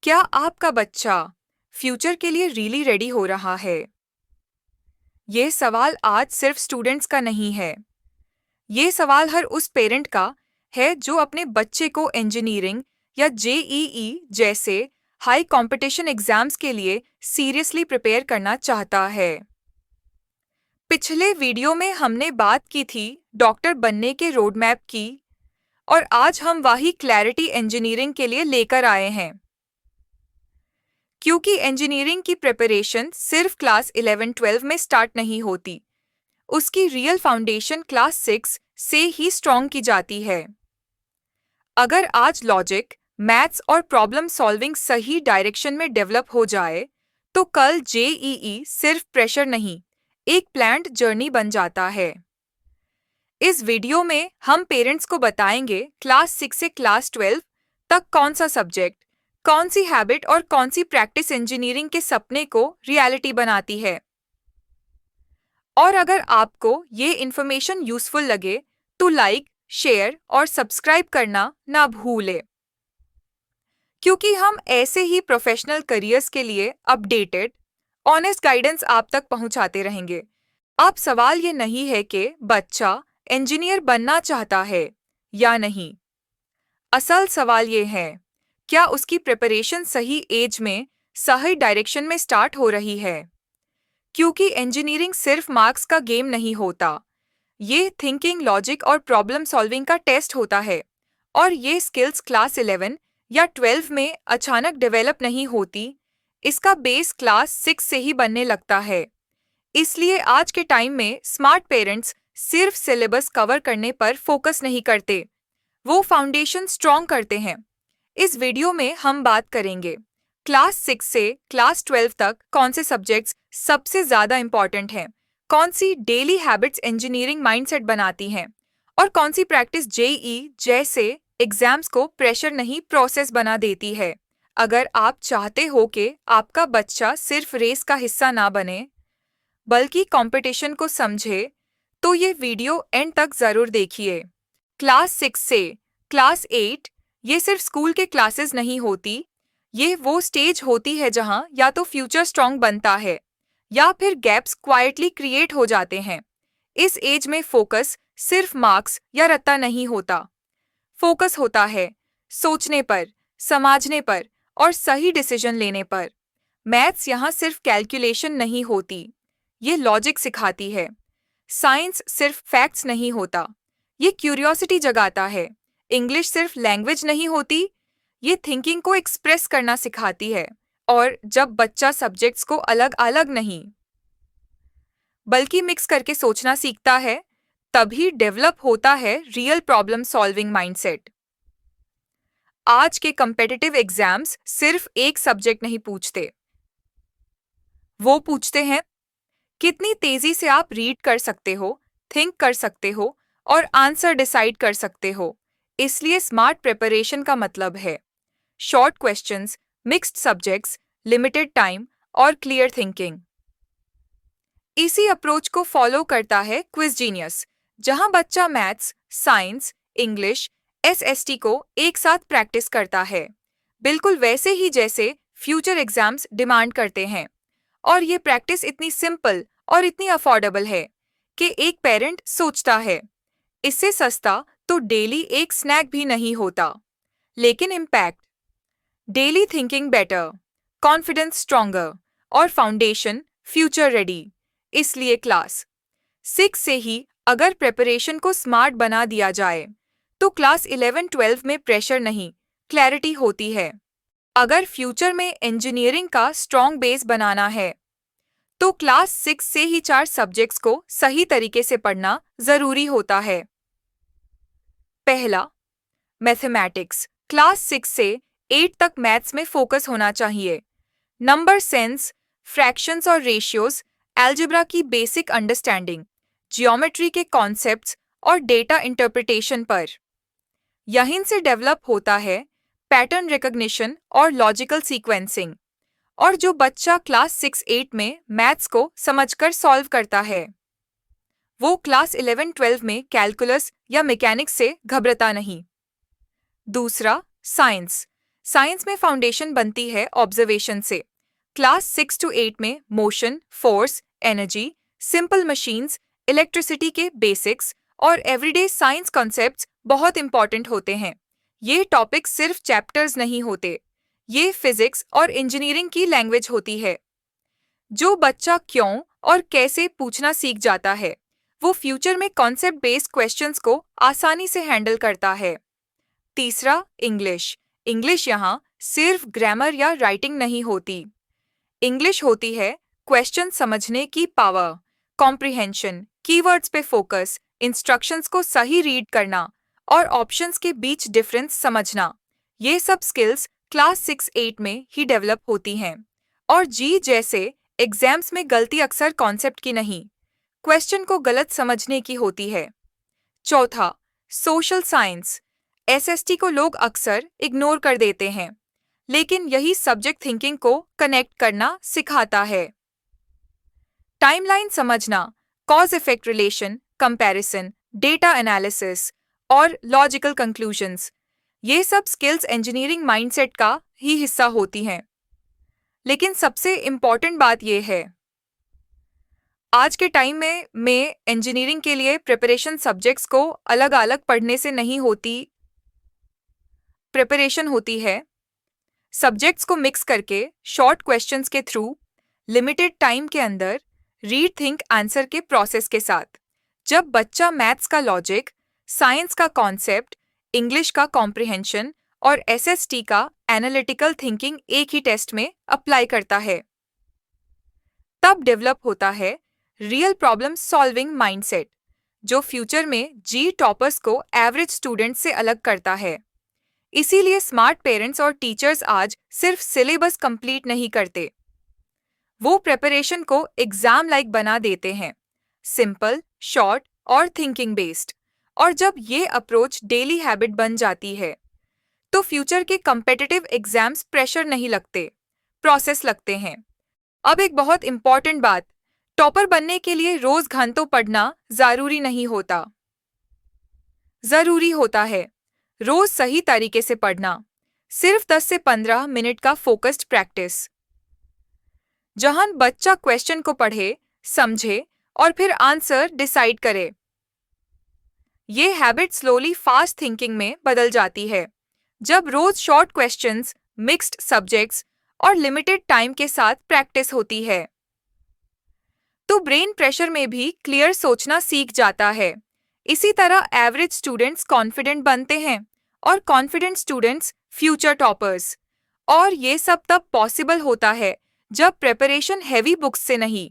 क्या आपका बच्चा फ्यूचर के लिए रियली रेडी हो रहा है? ये सवाल आज सिर्फ स्टूडेंट्स का नहीं है। ये सवाल हर उस पेरेंट का है जो अपने बच्चे को इंजीनियरिंग या जेईई जैसे हाई कंपटीशन एग्जाम्स के लिए सीरियसली प्रिपेयर करना चाहता है। पिछले वीडियो में हमने बात की थी डॉक्टर बनने के रोड मैप की, और आज हम वही क्लैरिटी इंजीनियरिंग के लिए लेकर आए हैं। क्योंकि इंजीनियरिंग की प्रिपरेशन सिर्फ क्लास 11-12 में स्टार्ट नहीं होती, उसकी रियल फाउंडेशन क्लास 6 से ही स्ट्रॉन्ग की जाती है। अगर आज लॉजिक, मैथ्स और प्रॉब्लम सॉल्विंग सही डायरेक्शन में डेवलप हो जाए, तो कल जेईई सिर्फ प्रेशर नहीं, एक प्लान्ड जर्नी बन जाता है। इस वीडियो में हम पेरेंट्स को बताएंगे क्लास 6 से क्लास 12 तक कौन सा सब्जेक्ट, कौन सी हैबिट और कौन सी प्रैक्टिस इंजीनियरिंग के सपने को रियलिटी बनाती है। और अगर आपको ये इन्फॉर्मेशन यूजफुल लगे तो लाइक, शेयर और सब्सक्राइब करना ना भूलें, क्योंकि हम ऐसे ही प्रोफेशनल करियर्स के लिए अपडेटेड, ऑनेस्ट गाइडेंस आप तक पहुंचाते रहेंगे। अब सवाल ये नहीं है कि बच्चा इंजीनियर बनना चाहता है या नहीं। असल सवाल ये है, क्या उसकी प्रिपरेशन सही एज में, सही डायरेक्शन में स्टार्ट हो रही है? क्योंकि इंजीनियरिंग सिर्फ मार्क्स का गेम नहीं होता, ये थिंकिंग, लॉजिक और प्रॉब्लम सॉल्विंग का टेस्ट होता है। और ये स्किल्स क्लास 11 या 12 में अचानक डेवलप नहीं होती, इसका बेस क्लास 6 से ही बनने लगता है। इसलिए आज के टाइम में स्मार्ट पेरेंट्स सिर्फ सिलेबस कवर करने पर फोकस नहीं करते, वो फाउंडेशन स्ट्रॉन्ग करते हैं। इस वीडियो में हम बात करेंगे क्लास 6 से क्लास 12 तक कौन से सब्जेक्ट्स सबसे ज़्यादा इंपॉर्टेंट हैं, कौन सी डेली हैबिट्स इंजीनियरिंग माइंडसेट बनाती हैं, और कौन सी प्रैक्टिस जेईई जैसे एग्जाम्स को प्रेशर नहीं प्रोसेस बना देती है। अगर आप चाहते हो कि आपका बच्चा सिर्फ रेस का हिस्सा ना बने, बल्कि कंपटीशन को समझे, तो ये वीडियो एंड तक ज़रूर देखिए। क्लास 6 से क्लास 8 ये सिर्फ स्कूल के क्लासेस नहीं होती, ये वो स्टेज होती है जहां या तो फ्यूचर स्ट्रॉन्ग बनता है या फिर गैप्स क्वाइटली क्रिएट हो जाते हैं। इस एज में फोकस सिर्फ मार्क्स या रट्टा नहीं होता, फोकस होता है सोचने पर, समझने पर और सही डिसीजन लेने पर। मैथ्स यहाँ सिर्फ कैलकुलेशन नहीं होती, ये लॉजिक सिखाती है। साइंस सिर्फ फैक्ट्स नहीं होता, ये क्यूरियोसिटी जगाता है। इंग्लिश सिर्फ लैंग्वेज नहीं होती, ये थिंकिंग को एक्सप्रेस करना सिखाती है। और जब बच्चा सब्जेक्ट्स को अलग अलग नहीं बल्कि मिक्स करके सोचना सीखता है, तभी डेवलप होता है रियल प्रॉब्लम सॉल्विंग माइंडसेट। आज के कंपेटिटिव एग्जाम्स सिर्फ एक सब्जेक्ट नहीं पूछते, वो पूछते हैं कितनी तेजी से आप रीड कर सकते हो, थिंक कर सकते हो और आंसर डिसाइड कर सकते हो। इसलिए स्मार्ट प्रिपरेशन का मतलब है short questions, mixed subjects, limited time और क्लियर थिंकिंग। इसी अप्रोच को फॉलो करता है क्विज जीनियस, जहां बच्चा मैथ्स, साइंस, इंग्लिश, एसएसटी को एक साथ प्रैक्टिस करता है, बिल्कुल वैसे ही जैसे फ्यूचर एग्जाम्स डिमांड करते हैं। और ये प्रैक्टिस इतनी सिंपल और इतनी अफोर्डेबल है कि एक पेरेंट सोचता है इससे सस्ता तो डेली एक स्नैक भी नहीं होता। लेकिन impact, daily thinking better, confidence stronger और फाउंडेशन फ्यूचर रेडी। इसलिए क्लास 6 से ही अगर प्रिपरेशन को स्मार्ट बना दिया जाए, तो क्लास 11-12 में प्रेशर नहीं, क्लैरिटी होती है। अगर फ्यूचर में इंजीनियरिंग का स्ट्रॉन्ग बेस बनाना है, तो क्लास 6 से ही 4 सब्जेक्ट्स को सही तरीके से पढ़ना जरूरी होता है। पहला, मैथमेटिक्स। क्लास 6 से 8 तक मैथ्स में फोकस होना चाहिए। नंबर सेंस, फ्रैक्शंस और रेशियोज, अलजेब्रा की बेसिक अंडरस्टैंडिंग, जियोमेट्री के कॉन्सेप्ट्स और डेटा इंटरप्रिटेशन पर। यहीं से डेवलप होता है पैटर्न रिकॉग्निशन और लॉजिकल सीक्वेंसिंग। और जो बच्चा क्लास 6-8 में मैथ्स को समझकर सॉल्व करता है, वो क्लास 11-12 में कैलकुलस या मैकेनिक्स से घबराता नहीं। दूसरा, साइंस। साइंस में फाउंडेशन बनती है ऑब्जर्वेशन से। क्लास 6 to 8 में motion, force, energy, simple machines, electricity के बेसिक्स और एवरीडे साइंस कॉन्सेप्ट्स बहुत इंपॉर्टेंट होते हैं। ये टॉपिक्स सिर्फ चैप्टर्स नहीं होते, ये फिजिक्स और इंजीनियरिंग की लैंग्वेज होती है। जो बच्चा क्यों और कैसे पूछना सीख जाता है, वो फ्यूचर में कॉन्सेप्ट बेस्ड क्वेश्चंस को आसानी से हैंडल करता है। तीसरा, इंग्लिश। इंग्लिश यहाँ सिर्फ ग्रामर या राइटिंग नहीं होती। इंग्लिश होती है क्वेश्चन समझने की पावर, कॉम्प्रिहेंशन, कीवर्ड्स पे फोकस, इंस्ट्रक्शंस को सही रीड करना और ऑप्शंस के बीच डिफरेंस समझना। ये सब स्किल्स क्लास 6-8 में ही डेवलप होती हैं। और जी जैसे एग्जाम्स में गलती अक्सर कॉन्सेप्ट की नहीं, क्वेश्चन को गलत समझने की होती है। चौथा, सोशल साइंस। एसएसटी को लोग अक्सर इग्नोर कर देते हैं, लेकिन यही सब्जेक्ट थिंकिंग को कनेक्ट करना सिखाता है। टाइमलाइन समझना, cause effect relation, comparison, data analysis और लॉजिकल कंक्लूजन्स, ये सब स्किल्स इंजीनियरिंग माइंडसेट का ही हिस्सा होती हैं। लेकिन सबसे इम्पॉर्टेंट बात यह है, आज के टाइम में इंजीनियरिंग के लिए प्रिपरेशन सब्जेक्ट्स को अलग अलग पढ़ने से नहीं होती। प्रिपरेशन होती है सब्जेक्ट्स को मिक्स करके शॉर्ट क्वेश्चंस के थ्रू लिमिटेड टाइम के अंदर रीड थिंक आंसर के प्रोसेस के साथ। जब बच्चा मैथ्स का लॉजिक, साइंस का कॉन्सेप्ट, इंग्लिश का कॉम्प्रिहेंशन और एसएसटी का एनालिटिकल थिंकिंग एक ही टेस्ट में अप्लाई करता है, तब डेवलप होता है रियल प्रॉब्लम सॉल्विंग माइंडसेट, जो फ्यूचर में जी टॉपर्स को एवरेज स्टूडेंट से अलग करता है। इसीलिए स्मार्ट पेरेंट्स और टीचर्स आज सिर्फ सिलेबस कंप्लीट नहीं करते, वो प्रिपरेशन को एग्जाम लाइक बना देते हैं, सिंपल, शॉर्ट और थिंकिंग बेस्ड। और जब ये अप्रोच डेली हैबिट बन जाती है, तो फ्यूचर के कम्पिटिटिव एग्जाम्स प्रेशर नहीं लगते, प्रोसेस लगते हैं। अब एक बहुत इंपॉर्टेंट बात, टॉपर बनने के लिए रोज घंटों पढ़ना जरूरी नहीं होता। जरूरी होता है रोज सही तरीके से पढ़ना, सिर्फ 10 से 15 मिनट का फोकस्ड प्रैक्टिस, जहां बच्चा क्वेश्चन को पढ़े, समझे और फिर आंसर डिसाइड करे। ये हैबिट स्लोली फास्ट थिंकिंग में बदल जाती है, जब रोज शॉर्ट क्वेश्चंस, मिक्स्ड सब्जेक्ट्स और लिमिटेड टाइम के साथ प्रैक्टिस होती है, तो ब्रेन प्रेशर में भी क्लियर सोचना सीख जाता है। इसी तरह एवरेज स्टूडेंट्स कॉन्फिडेंट बनते हैं और कॉन्फिडेंट स्टूडेंट्स फ्यूचर टॉपर्स। और ये सब तब पॉसिबल होता है जब प्रिपरेशन हैवी बुक्स से नहीं,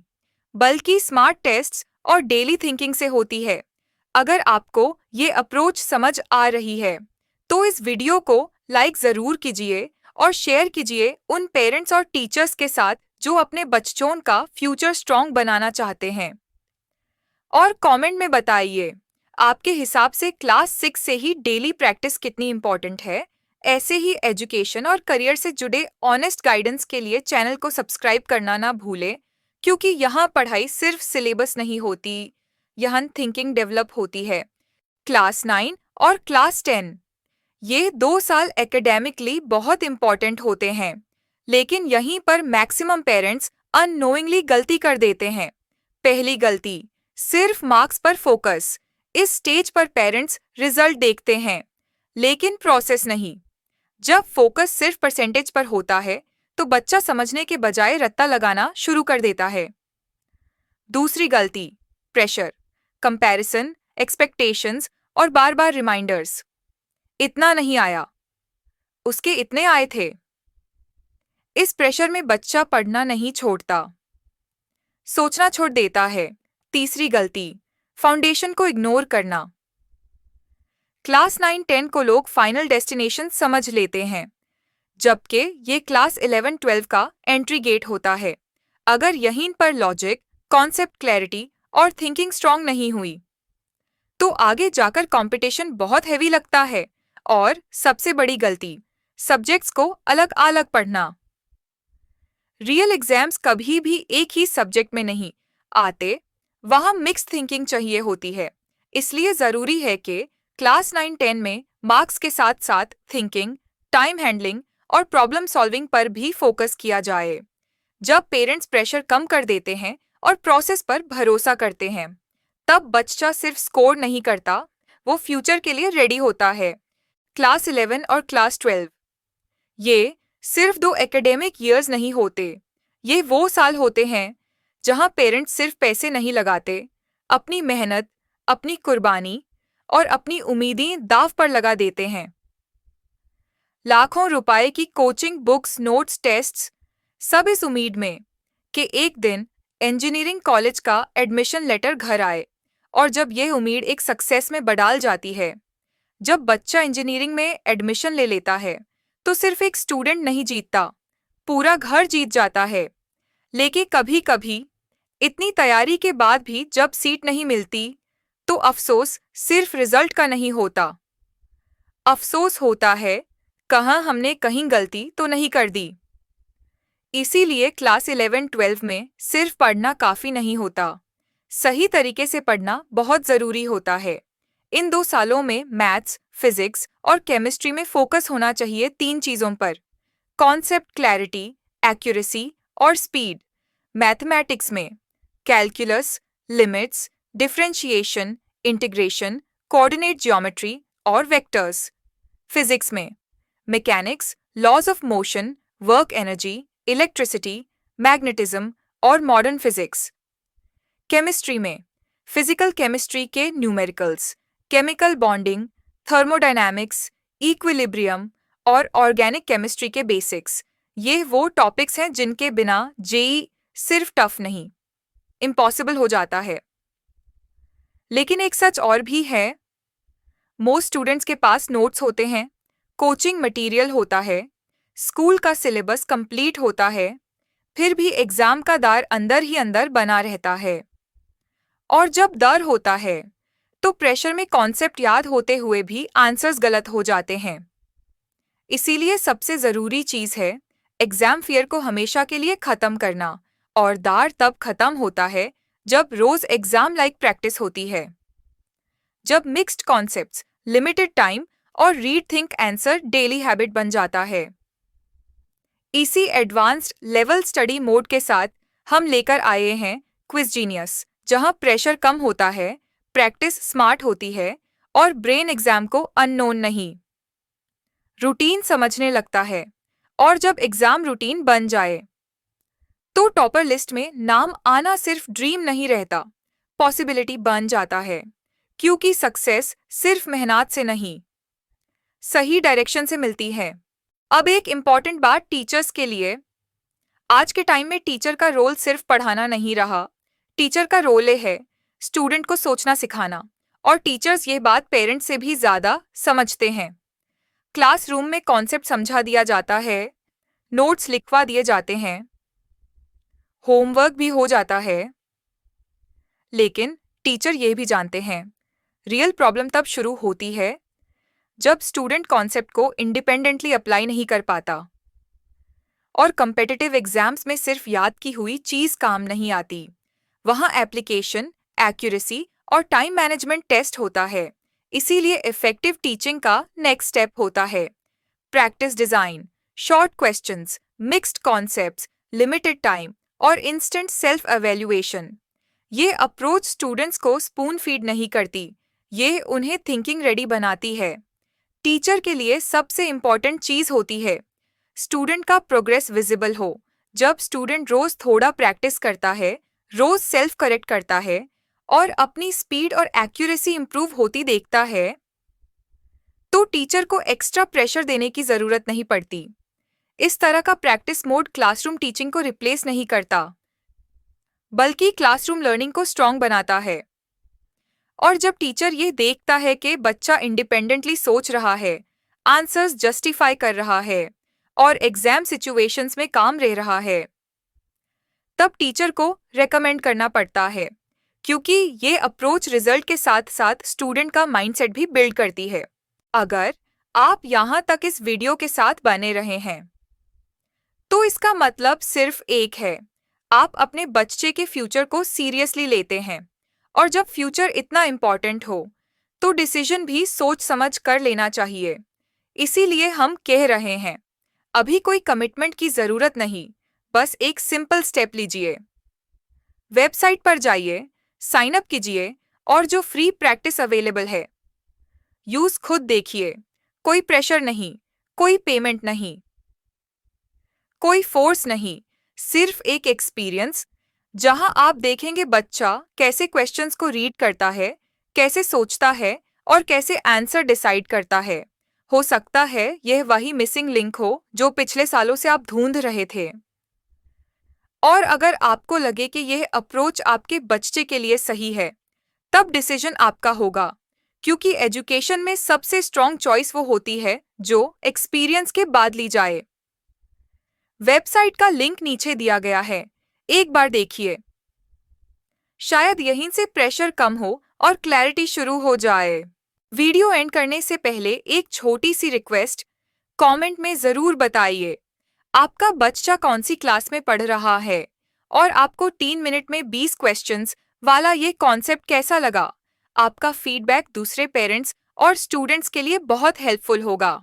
बल्कि स्मार्ट टेस्ट्स और डेली थिंकिंग से होती है। अगर आपको ये अप्रोच समझ आ रही है, तो इस वीडियो को लाइक ज़रूर कीजिए और शेयर कीजिए उन पेरेंट्स और टीचर्स के साथ जो अपने बच्चों का फ्यूचर स्ट्रॉन्ग बनाना चाहते हैं। और कमेंट में बताइए, आपके हिसाब से क्लास 6 से ही डेली प्रैक्टिस कितनी इंपॉर्टेंट है। ऐसे ही एजुकेशन और करियर से जुड़े ऑनेस्ट गाइडेंस के लिए चैनल को सब्सक्राइब करना ना भूलें, क्योंकि यहाँ पढ़ाई सिर्फ सिलेबस नहीं होती, यहाँ थिंकिंग डेवलप होती है। क्लास 9 और क्लास 10, ये 2 साल एकेडमिकली बहुत इंपॉर्टेंट होते हैं, लेकिन यहीं पर मैक्सिमम पेरेंट्स अननोइंगली गलती कर देते हैं। पहली गलती, सिर्फ मार्क्स पर फोकस। इस स्टेज पर पेरेंट्स रिजल्ट देखते हैं, लेकिन प्रोसेस नहीं। जब फोकस सिर्फ परसेंटेज पर होता है, तो बच्चा समझने के बजाय रट्टा लगाना शुरू कर देता है। दूसरी गलती, प्रेशर, कंपैरिजन, एक्सपेक्टेशंस और बार बार रिमाइंडर्स। इतना नहीं आया, उसके इतने आए थे। इस प्रेशर में बच्चा पढ़ना नहीं छोड़ता, सोचना छोड़ देता है। तीसरी गलती, फाउंडेशन को इग्नोर करना। क्लास 9-10 को लोग फाइनल डेस्टिनेशन समझ लेते हैं, जबकि ये क्लास 11-12 का एंट्री गेट होता है। अगर यहीं पर लॉजिक, कॉन्सेप्ट क्लैरिटी और थिंकिंग स्ट्रांग नहीं हुई, तो आगे जाकर कंपटीशन बहुत हैवी लगता है। और सबसे बड़ी गलती, सब्जेक्ट्स को अलग अलग पढ़ना। रियल एग्जाम्स कभी भी एक ही सब्जेक्ट में नहीं आते, वहाँ मिक्स थिंकिंग चाहिए होती है। इसलिए ज़रूरी है कि क्लास 9-10 में मार्क्स के साथ साथ थिंकिंग, टाइम हैंडलिंग और प्रॉब्लम सॉल्विंग पर भी फोकस किया जाए। जब पेरेंट्स प्रेशर कम कर देते हैं और प्रोसेस पर भरोसा करते हैं, तब बच्चा सिर्फ स्कोर नहीं करता, वो फ्यूचर के लिए रेडी होता है। क्लास 11 और क्लास 12 ये सिर्फ 2 एकेडमिक ईयर्स नहीं होते। ये वो साल होते हैं जहां पेरेंट्स सिर्फ पैसे नहीं लगाते, अपनी मेहनत, अपनी कुर्बानी और अपनी उम्मीदें दांव पर लगा देते हैं। लाखों रुपए की कोचिंग, बुक्स, नोट्स, टेस्ट्स, सब इस उम्मीद में कि एक दिन इंजीनियरिंग कॉलेज का एडमिशन लेटर घर आए। और जब यह उम्मीद एक सक्सेस में बदल जाती है, जब बच्चा इंजीनियरिंग में एडमिशन ले लेता है, तो सिर्फ एक स्टूडेंट नहीं जीतता, पूरा घर जीत जाता है। लेकिन कभी-कभी इतनी तैयारी के बाद भी जब सीट नहीं मिलती, तो अफसोस सिर्फ रिजल्ट का नहीं होता। अफसोस होता है कहाँ हमने कहीं गलती तो नहीं कर दी। इसीलिए क्लास 11-12 में सिर्फ पढ़ना काफ़ी नहीं होता, सही तरीके से पढ़ना बहुत ज़रूरी होता है। इन 2 सालों में मैथ्स, फिजिक्स और केमिस्ट्री में फोकस होना चाहिए 3 चीज़ों पर: कॉन्सेप्ट क्लैरिटी, एक्यूरेसी और स्पीड। मैथमेटिक्स में calculus, limits, differentiation, integration, coordinate geometry और वेक्टर्स। फिजिक्स में mechanics, laws of motion, work energy, electricity, magnetism और मॉडर्न फिजिक्स। केमिस्ट्री में फिजिकल केमिस्ट्री के numericals, chemical bonding, thermodynamics, equilibrium और organic chemistry के basics. ये वो टॉपिक्स हैं जिनके बिना जेई सिर्फ टफ नहीं, इम्पॉसिबल हो जाता है। लेकिन एक सच और भी है, मोस्ट स्टूडेंट्स के पास नोट्स होते हैं, कोचिंग मटेरियल होता है, स्कूल का सिलेबस कंप्लीट होता है, फिर भी एग्जाम का डर अंदर ही अंदर बना रहता है। और जब डर होता है, तो प्रेशर में कॉन्सेप्ट याद होते हुए भी आंसर्स गलत हो जाते हैं। इसीलिए सबसे ज़रूरी चीज़ है एग्जाम फियर को हमेशा के लिए ख़त्म करना। और डर तब ख़त्म होता है जब रोज़ एग्जाम लाइक प्रैक्टिस होती है, जब मिक्स्ड कॉन्सेप्ट्स, लिमिटेड टाइम और read think answer daily habit बन जाता है। इसी एडवांस्ड लेवल स्टडी मोड के साथ हम लेकर आए हैं क्विज जीनियस, जहां प्रेशर कम होता है, प्रैक्टिस स्मार्ट होती है और ब्रेन एग्जाम को अननोन नहीं, रूटीन समझने लगता है। और जब एग्जाम रूटीन बन जाए, तो टॉपर लिस्ट में नाम आना सिर्फ ड्रीम नहीं रहता, पॉसिबिलिटी बन जाता है। क्योंकि सक्सेस सिर्फ मेहनत से नहीं, सही डायरेक्शन से मिलती है। अब एक इम्पॉर्टेंट बात टीचर्स के लिए। आज के टाइम में टीचर का रोल सिर्फ पढ़ाना नहीं रहा। टीचर का रोल ये है स्टूडेंट को सोचना सिखाना, और टीचर्स ये बात पेरेंट्स से भी ज़्यादा समझते हैं। क्लासरूम में कॉन्सेप्ट समझा दिया जाता है, नोट्स लिखवा दिए जाते हैं, होमवर्क भी हो जाता है। लेकिन टीचर ये भी जानते हैं, रियल प्रॉब्लम तब शुरू होती है जब स्टूडेंट कॉन्सेप्ट को इंडिपेंडेंटली अप्लाई नहीं कर पाता। और कम्पिटिटिव एग्जाम्स में सिर्फ याद की हुई चीज़ काम नहीं आती, वहाँ एप्लीकेशन, एक्यूरेसी और टाइम मैनेजमेंट टेस्ट होता है। इसीलिए इफेक्टिव टीचिंग का नेक्स्ट स्टेप होता है practice design, short questions, mixed concepts, limited time और इंस्टेंट सेल्फ एवेल्युएशन। ये अप्रोच स्टूडेंट्स को स्पून फीड नहीं करती, ये उन्हें थिंकिंग रेडी बनाती है। टीचर के लिए सबसे इम्पॉर्टेंट चीज़ होती है स्टूडेंट का प्रोग्रेस विजिबल हो। जब स्टूडेंट रोज़ थोड़ा प्रैक्टिस करता है, रोज़ सेल्फ करेक्ट करता है और अपनी स्पीड और एक्यूरेसी इंप्रूव होती देखता है, तो टीचर को एक्स्ट्रा प्रेशर देने की ज़रूरत नहीं पड़ती। इस तरह का प्रैक्टिस मोड क्लासरूम टीचिंग को रिप्लेस नहीं करता, बल्कि क्लासरूम लर्निंग को स्ट्रॉन्ग बनाता है। और जब टीचर ये देखता है कि बच्चा इंडिपेंडेंटली सोच रहा है, आंसर्स जस्टिफाई कर रहा है और एग्जाम सिचुएशंस में काम रह रहा है, तब टीचर को रेकमेंड करना पड़ता है, क्योंकि ये अप्रोच रिजल्ट के साथ साथ स्टूडेंट का माइंडसेट भी बिल्ड करती है। अगर आप यहाँ तक इस वीडियो के साथ बने रहे हैं, तो इसका मतलब सिर्फ एक है, आप अपने बच्चे के फ्यूचर को सीरियसली लेते हैं। और जब फ्यूचर इतना इम्पॉर्टेंट हो, तो डिसीजन भी सोच समझ कर लेना चाहिए। इसीलिए हम कह रहे हैं, अभी कोई कमिटमेंट की जरूरत नहीं, बस एक सिंपल स्टेप लीजिए। वेबसाइट पर जाइए, साइन अप कीजिए और जो फ्री प्रैक्टिस अवेलेबल है यूज खुद देखिए। कोई प्रेशर नहीं, कोई पेमेंट नहीं, कोई फोर्स नहीं, सिर्फ एक एक्सपीरियंस जहां आप देखेंगे बच्चा कैसे क्वेश्चंस को रीड करता है, कैसे सोचता है और कैसे आंसर डिसाइड करता है। हो सकता है यह वही मिसिंग लिंक हो जो पिछले सालों से आप ढूंढ रहे थे। और अगर आपको लगे कि यह अप्रोच आपके बच्चे के लिए सही है, तब डिसीजन आपका होगा, क्योंकि एजुकेशन में सबसे स्ट्रॉन्ग चॉइस वो होती है जो एक्सपीरियंस के बाद ली जाए। वेबसाइट का लिंक नीचे दिया गया है, एक बार देखिए। शायद यहीं से प्रेशर कम हो और क्लैरिटी शुरू हो जाए। वीडियो एंड करने से पहले एक छोटी सी रिक्वेस्ट, कमेंट में ज़रूर बताइए आपका बच्चा कौन सी क्लास में पढ़ रहा है और आपको 3 मिनट में 20 क्वेश्चंस वाला ये कॉन्सेप्ट कैसा लगा। आपका फीडबैक दूसरे पेरेंट्स और स्टूडेंट्स के लिए बहुत हेल्पफुल होगा।